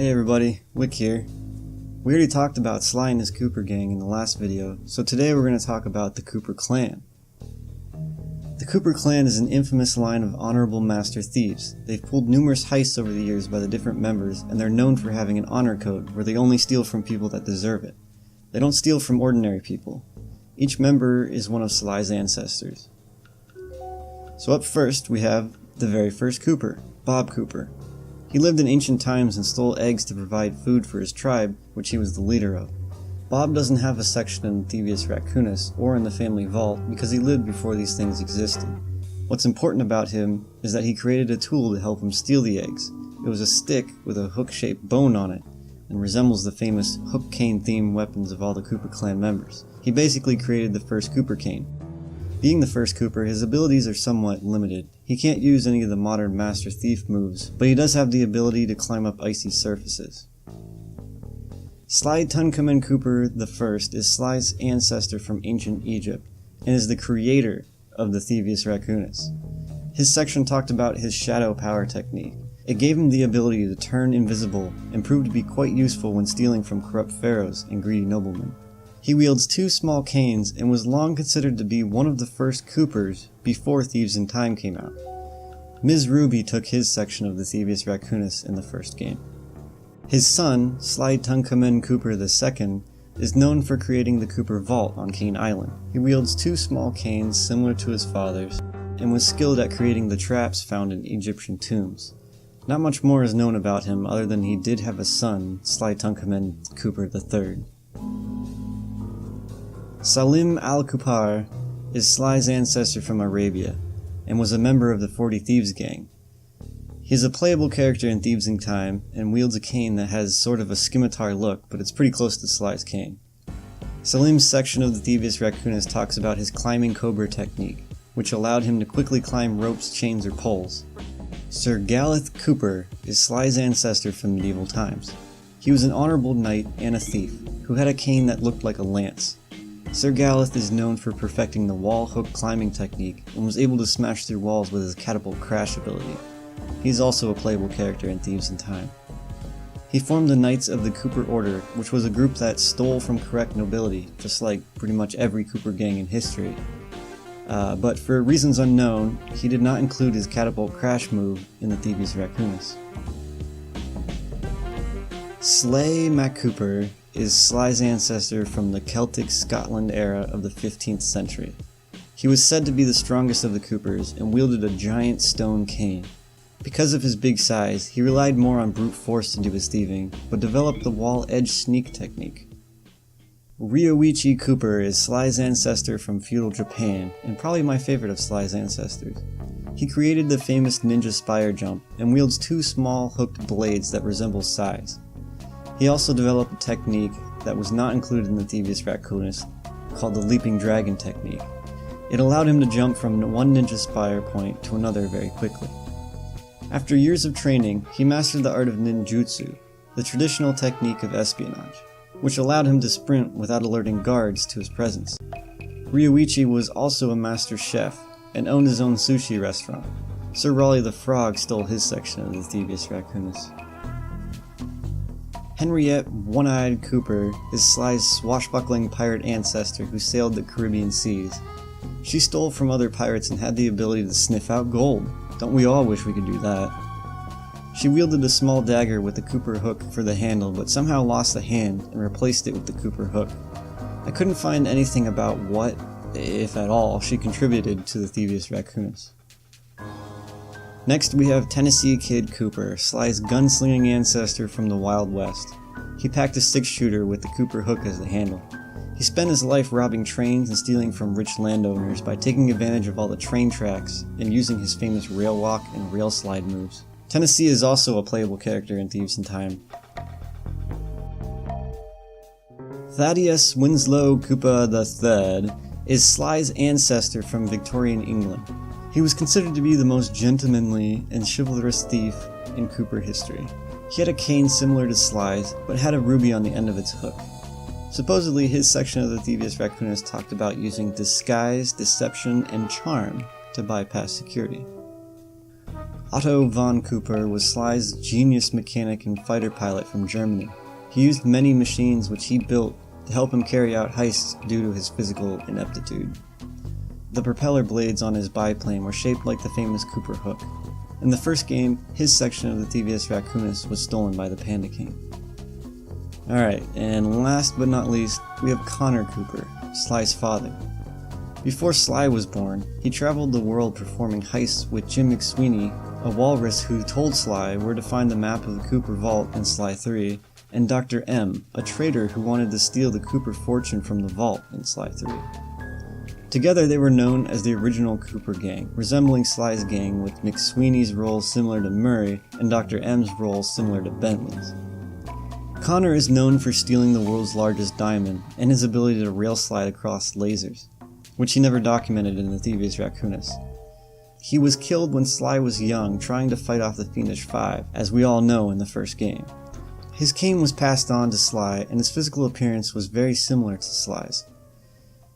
Hey everybody, Wickk here. We already talked about Sly and his Cooper gang in the last video, so today we're going to talk about the Cooper clan. The Cooper clan is an infamous line of honorable master thieves. They've pulled numerous heists over the years by the different members, and they're known for having an honor code where they only steal from people that deserve it. They don't steal from ordinary people. Each member is one of Sly's ancestors. So up first we have the very first Cooper, Bob Cooper. He lived in ancient times and stole eggs to provide food for his tribe, which he was the leader of. Bob doesn't have a section in Thaddeus Raccoonus or in the family vault because he lived before these things existed. What's important about him is that he created a tool to help him steal the eggs. It was a stick with a hook-shaped bone on it and resembles the famous hook cane themed weapons of all the Cooper clan members. He basically created the first Cooper cane. Being the first Cooper, his abilities are somewhat limited. He can't use any of the modern Master Thief moves, but he does have the ability to climb up icy surfaces. Slytunkhamen Cooper I is Sly's ancestor from ancient Egypt, and is the creator of the Thaddeus Raccoonus. His section talked about his shadow power technique. It gave him the ability to turn invisible, and proved to be quite useful when stealing from corrupt pharaohs and greedy noblemen. He wields two small canes and was long considered to be one of the first Coopers before Thieves in Time came out. Ms. Ruby took his section of the Thaddeus Raccoonus in the first game. His son, Slytunkhamen Cooper II, is known for creating the Cooper Vault on Cane Island. He wields two small canes similar to his father's, and was skilled at creating the traps found in Egyptian tombs. Not much more is known about him other than he did have a son, Slytunkhamen Cooper III. Salim al-Kupar is Sly's ancestor from Arabia, and was a member of the 40 Thieves gang. He is a playable character in Thieves in Time, and wields a cane that has sort of a scimitar look, but it's pretty close to Sly's cane. Salim's section of the Thaddeus Raccoonus talks about his climbing cobra technique, which allowed him to quickly climb ropes, chains, or poles. Sir Galleth Cooper is Sly's ancestor from medieval times. He was an honorable knight and a thief, who had a cane that looked like a lance. Sir Galleth is known for perfecting the wall hook climbing technique, and was able to smash through walls with his catapult crash ability. He is also a playable character in Thieves in Time. He formed the Knights of the Cooper Order, which was a group that stole from correct nobility, just like pretty much every Cooper gang in history. But for reasons unknown, he did not include his catapult crash move in the Thaddeus Raccoonus. Sly MacCooper is Sly's ancestor from the Celtic Scotland era of the 15th century. He was said to be the strongest of the Coopers and wielded a giant stone cane. Because of his big size, he relied more on brute force to do his thieving, but developed the wall edge sneak technique. Ryoichi Cooper is Sly's ancestor from feudal Japan, and probably my favorite of Sly's ancestors. He created the famous ninja spire jump, and wields two small hooked blades that resemble sais. He also developed a technique that was not included in the Thaddeus Raccoonus, called the leaping dragon technique. It allowed him to jump from one ninja spire point to another very quickly. After years of training, he mastered the art of ninjutsu, the traditional technique of espionage, which allowed him to sprint without alerting guards to his presence. Ryoichi was also a master chef, and owned his own sushi restaurant. Sir Raleigh the Frog stole his section of the Thaddeus Raccoonus. Henriette One-Eyed Cooper is Sly's swashbuckling pirate ancestor who sailed the Caribbean seas. She stole from other pirates and had the ability to sniff out gold. Don't we all wish we could do that? She wielded a small dagger with the Cooper hook for the handle, but somehow lost the hand and replaced it with the Cooper hook. I couldn't find anything about what, if at all, she contributed to the Thaddeus Raccoonus. Next we have Tennessee Kid Cooper, Sly's gunslinging ancestor from the Wild West. He packed a 6-shooter with the Cooper hook as the handle. He spent his life robbing trains and stealing from rich landowners by taking advantage of all the train tracks and using his famous rail walk and rail slide moves. Tennessee is also a playable character in Thieves in Time. Thaddeus Winslow Cooper III is Sly's ancestor from Victorian England. He was considered to be the most gentlemanly and chivalrous thief in Cooper history. He had a cane similar to Sly's, but had a ruby on the end of its hook. Supposedly, his section of the Thaddeus Raccoonus talked about using disguise, deception, and charm to bypass security. Otto von Cooper was Sly's genius mechanic and fighter pilot from Germany. He used many machines which he built to help him carry out heists due to his physical ineptitude. The propeller blades on his biplane were shaped like the famous Cooper hook. In the first game, his section of the Thaddeus Raccoonus was stolen by the Panda King. Alright, and last but not least, we have Connor Cooper, Sly's father. Before Sly was born, he traveled the world performing heists with Jim McSweeney, a walrus who told Sly where to find the map of the Cooper Vault in Sly 3, and Dr. M, a traitor who wanted to steal the Cooper fortune from the vault in Sly 3. Together they were known as the original Cooper Gang, resembling Sly's gang with McSweeney's role similar to Murray and Dr. M's role similar to Bentley's. Connor is known for stealing the world's largest diamond and his ability to rail slide across lasers, which he never documented in the Thaddeus Raccoonus. He was killed when Sly was young trying to fight off the Fiendish Five, as we all know in the first game. His cane was passed on to Sly and his physical appearance was very similar to Sly's.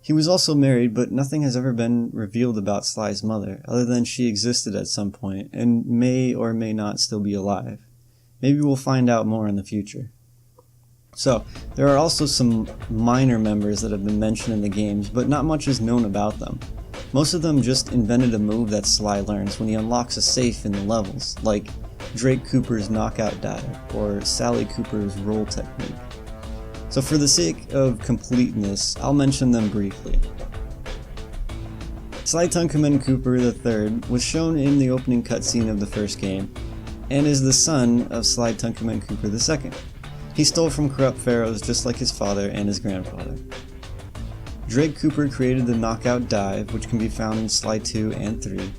He was also married, but nothing has ever been revealed about Sly's mother, other than she existed at some point, and may or may not still be alive. Maybe we'll find out more in the future. So, there are also some minor members that have been mentioned in the games, but not much is known about them. Most of them just invented a move that Sly learns when he unlocks a safe in the levels, like Drake Cooper's knockout dive, or Sally Cooper's roll technique. So for the sake of completeness, I'll mention them briefly. Slytunkhamen Cooper III was shown in the opening cutscene of the first game, and is the son of Slytunkhamen Cooper II. He stole from corrupt pharaohs just like his father and his grandfather. Drake Cooper created the knockout dive, which can be found in Sly 2 and 3.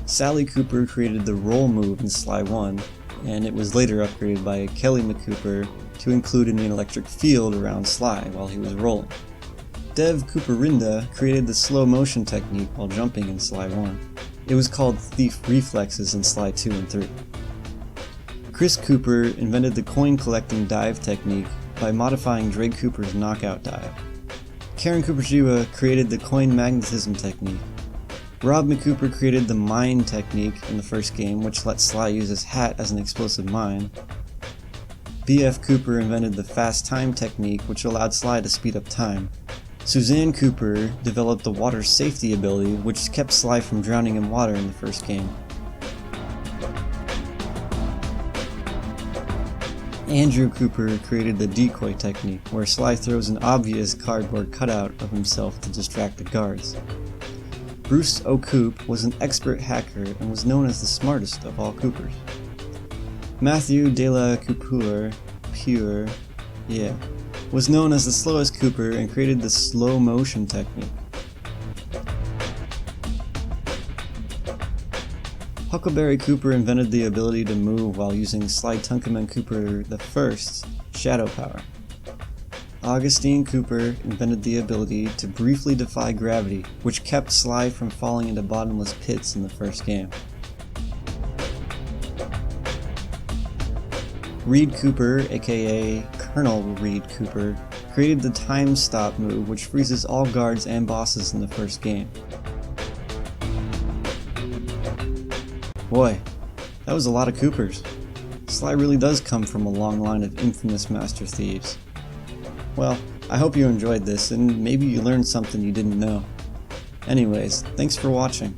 Sally Cooper created the roll move in Sly 1, and it was later upgraded by Kelly MacCooper to include an electric field around Sly while he was rolling. Dev Cooperinda created the slow motion technique while jumping in Sly 1. It was called Thief Reflexes in Sly 2 and 3. Chris Cooper invented the coin collecting dive technique by modifying Drake Cooper's knockout dive. Karen Cooper created the coin magnetism technique. Rob MacCooper created the mine technique in the first game, which let Sly use his hat as an explosive mine. B.F. Cooper invented the fast time technique, which allowed Sly to speed up time. Suzanne Cooper developed the water safety ability, which kept Sly from drowning in water in the first game. Andrew Cooper created the decoy technique, where Sly throws an obvious cardboard cutout of himself to distract the guards. Bruce O'Coop was an expert hacker and was known as the smartest of all Coopers. Matthew de la Couture was known as the slowest Cooper and created the slow motion technique. Huckleberry Cooper invented the ability to move while using Slytunkhamen Cooper I's shadow power. Augustine Cooper invented the ability to briefly defy gravity, which kept Sly from falling into bottomless pits in the first game. Reed Cooper, aka Colonel Reed Cooper, created the time stop move, which freezes all guards and bosses in the first game. Boy, that was a lot of Coopers. Sly really does come from a long line of infamous master thieves. Well, I hope you enjoyed this, and maybe you learned something you didn't know. Anyways, thanks for watching.